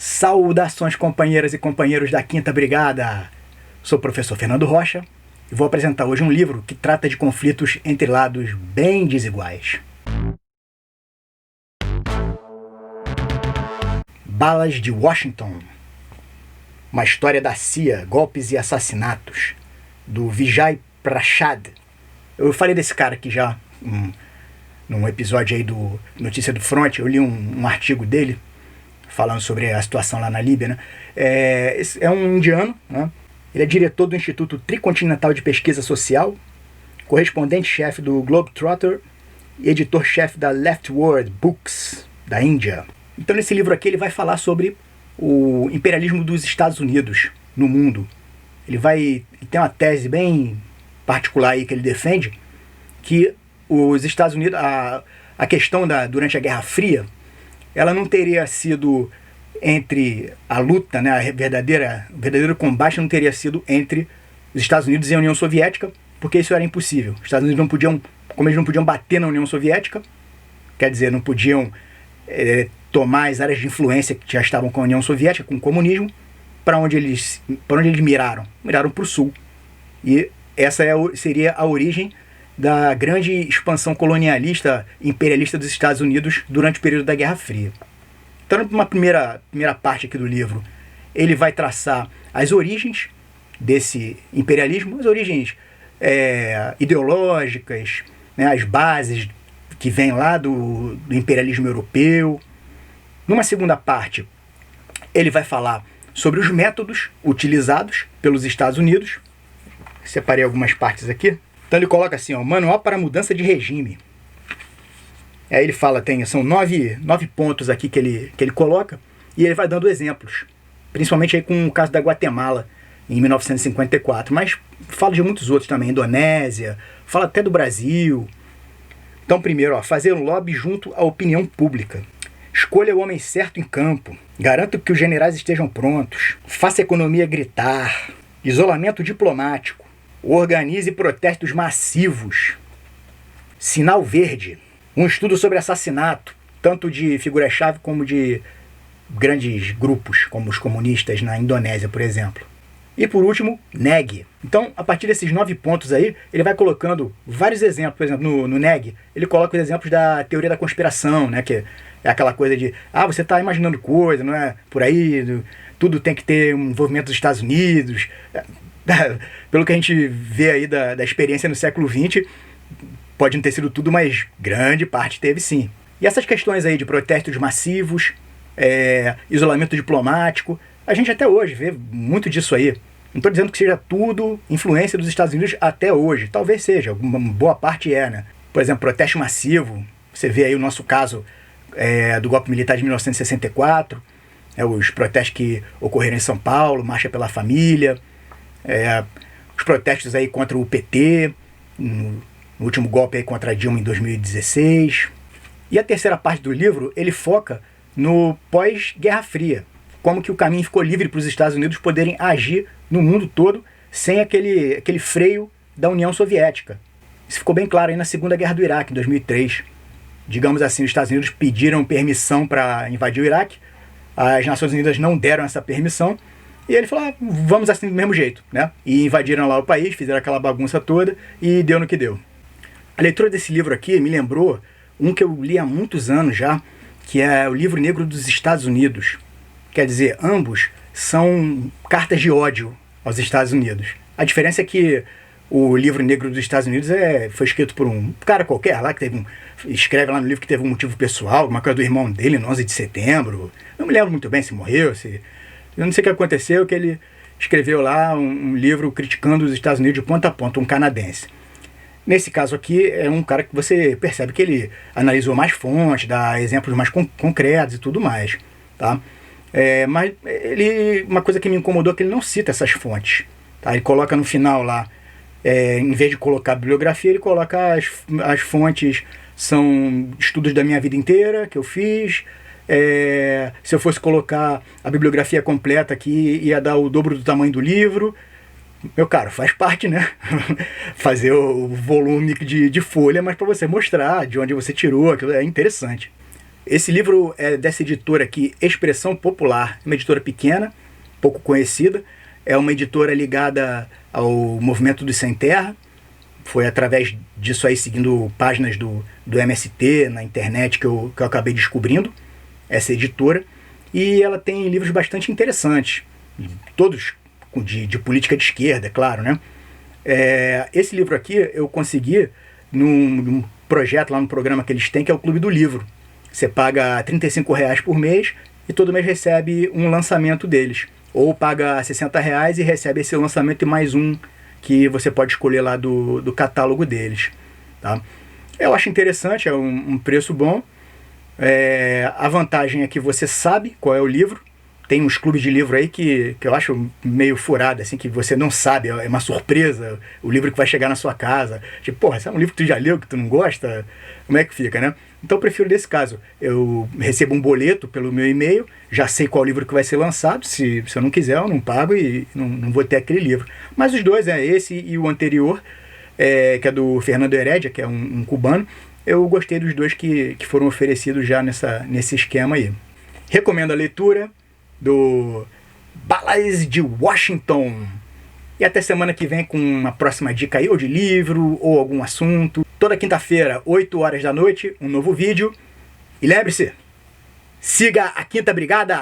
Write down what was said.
Saudações, companheiras e companheiros da 5ª Brigada! Sou o professor Fernando Rocha e vou apresentar hoje um livro que trata de conflitos entre lados bem desiguais. Balas de Washington. Uma história da CIA, golpes e assassinatos, do Vijay Prashad. Eu falei desse cara aqui já num episódio aí do Notícia do Front. Eu li um artigo dele falando sobre a situação lá na Líbia, né? É um indiano, né? Ele é diretor do Instituto Tricontinental de Pesquisa Social, correspondente-chefe do Globetrotter e editor-chefe da Leftward Books, da Índia. Então, nesse livro aqui, ele vai falar sobre o imperialismo dos Estados Unidos no mundo. Ele tem uma tese bem particular aí que ele defende, que os Estados Unidos, a questão durante a Guerra Fria, ela não teria sido entre a luta, né, o verdadeiro combate não teria sido entre os Estados Unidos e a União Soviética, porque isso era impossível. Os Estados Unidos não podiam, como eles não podiam bater na União Soviética, quer dizer, não podiam tomar as áreas de influência que já estavam com a União Soviética, com o comunismo, para onde eles miraram? Miraram para o sul. E essa seria a origem da grande expansão colonialista e imperialista dos Estados Unidos durante o período da Guerra Fria. Então, numa primeira parte aqui do livro, ele vai traçar as origens desse imperialismo, as origens ideológicas, né, as bases que vêm lá do imperialismo europeu. Numa segunda parte, ele vai falar sobre os métodos utilizados pelos Estados Unidos. Separei algumas partes aqui. Então ele coloca assim, manual para mudança de regime. Aí ele fala, são nove pontos aqui que ele coloca, e ele vai dando exemplos, principalmente aí com o caso da Guatemala, em 1954, mas fala de muitos outros também, Indonésia, fala até do Brasil. Então primeiro, fazer um lobby junto à opinião pública. Escolha o homem certo em campo. Garanto que os generais estejam prontos. Faça a economia gritar. Isolamento diplomático. Organize protestos massivos. Sinal verde. Um estudo sobre assassinato, tanto de figuras-chave como de grandes grupos, como os comunistas na Indonésia, por exemplo. E por último, negue. Então, a partir desses 9 pontos aí, ele vai colocando vários exemplos. Por exemplo, no negue, ele coloca os exemplos da teoria da conspiração, né? Que é aquela coisa de, você está imaginando coisa, não é? Por aí, tudo tem que ter um envolvimento dos Estados Unidos. Pelo que a gente vê aí da experiência no século XX, pode não ter sido tudo, mas grande parte teve sim. E essas questões aí de protestos massivos, isolamento diplomático, a gente até hoje vê muito disso aí. Não estou dizendo que seja tudo influência dos Estados Unidos até hoje. Talvez seja, uma boa parte né? Por exemplo, protesto massivo. Você vê aí o nosso caso do golpe militar de 1964, os protestos que ocorreram em São Paulo, Marcha pela Família, os protestos aí contra o PT, no último golpe aí contra a Dilma em 2016. E a terceira parte do livro, ele foca no pós-Guerra Fria. Como que o caminho ficou livre para os Estados Unidos poderem agir no mundo todo sem aquele freio da União Soviética. Isso ficou bem claro aí na Segunda Guerra do Iraque, em 2003. Digamos assim, os Estados Unidos pediram permissão para invadir o Iraque, as Nações Unidas não deram essa permissão, e ele falou, vamos assim do mesmo jeito, né? E invadiram lá o país, fizeram aquela bagunça toda, e deu no que deu. A leitura desse livro aqui me lembrou um que eu li há muitos anos já, que é o Livro Negro dos Estados Unidos. Quer dizer, ambos são cartas de ódio aos Estados Unidos. A diferença é que o Livro Negro dos Estados Unidos foi escrito por um cara qualquer lá, que escreve lá no livro que teve um motivo pessoal, uma coisa do irmão dele no 11 de setembro. Não me lembro muito bem se morreu, eu não sei o que aconteceu, que ele escreveu lá um livro criticando os Estados Unidos de ponta a ponta, um canadense. Nesse caso aqui, é um cara que você percebe que ele analisou mais fontes, dá exemplos mais concretos e tudo mais, tá? Mas uma coisa que me incomodou é que ele não cita essas fontes, tá? Ele coloca no final lá, em vez de colocar a bibliografia, ele coloca as fontes, são estudos da minha vida inteira que eu fiz. Se eu fosse colocar a bibliografia completa aqui, ia dar o dobro do tamanho do livro. Meu caro, faz parte, né? Fazer o volume de folha, mas para você mostrar de onde você tirou, aquilo é interessante. Esse livro é dessa editora aqui, Expressão Popular, uma editora pequena, pouco conhecida, é uma editora ligada ao Movimento dos Sem Terra. Foi através disso aí, seguindo páginas do MST na internet, que eu acabei descobrindo essa editora. E ela tem livros bastante interessantes, todos de política de esquerda, é claro, né? Esse livro aqui eu consegui num projeto lá no programa que eles têm, que é o Clube do Livro. Você paga R$35 por mês e todo mês recebe um lançamento deles. Ou paga R$60 e recebe esse lançamento e mais um que você pode escolher lá do catálogo deles. Tá? Eu acho interessante, é um preço bom. A vantagem é que você sabe qual é o livro. Tem uns clubes de livro aí que eu acho meio furado, assim, que você não sabe, é uma surpresa o livro que vai chegar na sua casa. Tipo, porra, esse é um livro que tu já leu, que tu não gosta? Como é que fica, né? Então eu prefiro desse caso. Eu recebo um boleto pelo meu e-mail, já sei qual livro que vai ser lançado. Se eu não quiser, eu não pago e não vou ter aquele livro. Mas os dois, esse e o anterior, que é do Fernando Heredia, que é um cubano, eu gostei dos dois que foram oferecidos já nesse esquema aí. Recomendo a leitura do Balas de Washington. E até semana que vem com uma próxima dica aí, ou de livro, ou algum assunto. Toda quinta-feira, 8 horas da noite, um novo vídeo. E lembre-se, siga a Quinta Brigada!